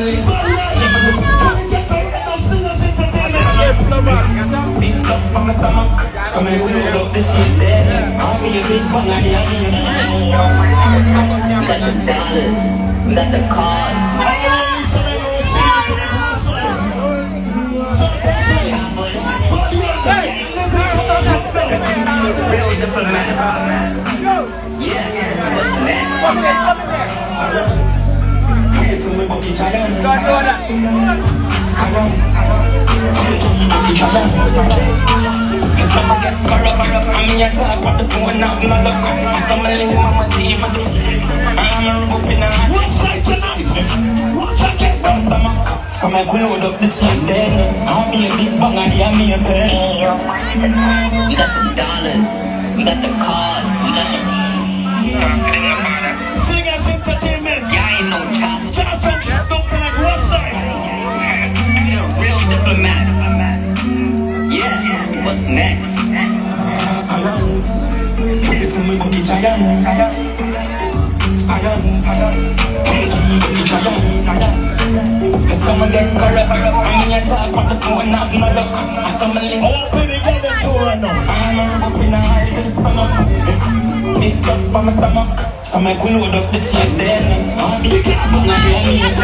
We got the cars. Real diplomat. Yeah, what's next? Some get corrupt, I mean I talk about the phone out in the look. Some link mama teeth for the I'm a rope in a what's right tonight? What's I get down stomach? Some I load up the cheese then I'll be a big bang and yeah me a pen. We got the dollars, we got the cars, we got the Singers entertainment. Yeah, I ain't no chop. Chop, don't connect what's side. We a real diplomat. Yeah, what's next? Science, wait till we go get giant. Science, wait till we go get giant. Someone get corrupt, I mean I talk about the phone out in the look. Someone link up with the girl to run up. I'm up in the high to the stomach. Big up on my stomach. Some I could load up the cheese then. I'll be careful now, you need it.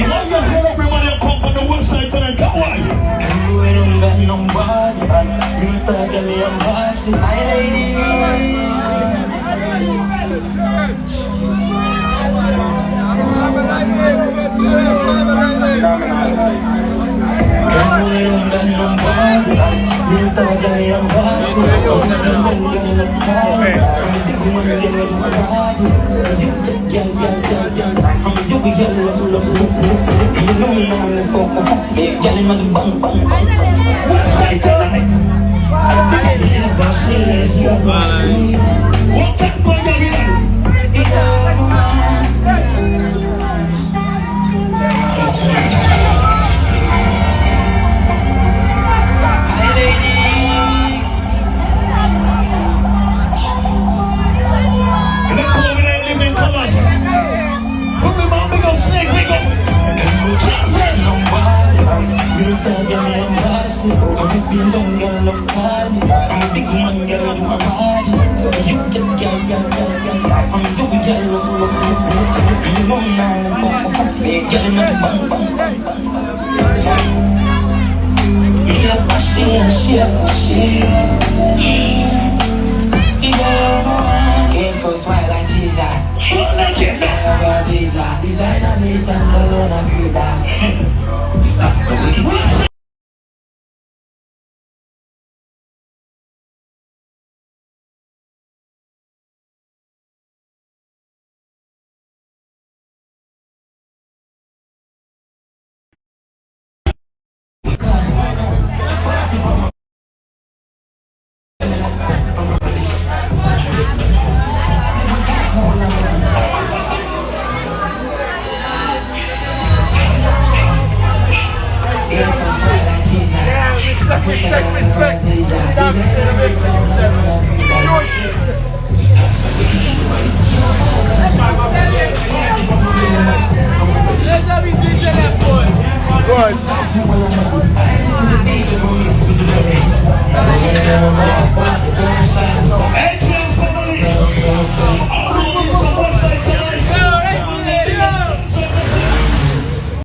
Why you feel everybody come on the west side tonight? Go on. I don't got nobody. You start getting me a varsity. Hi lady. Respect.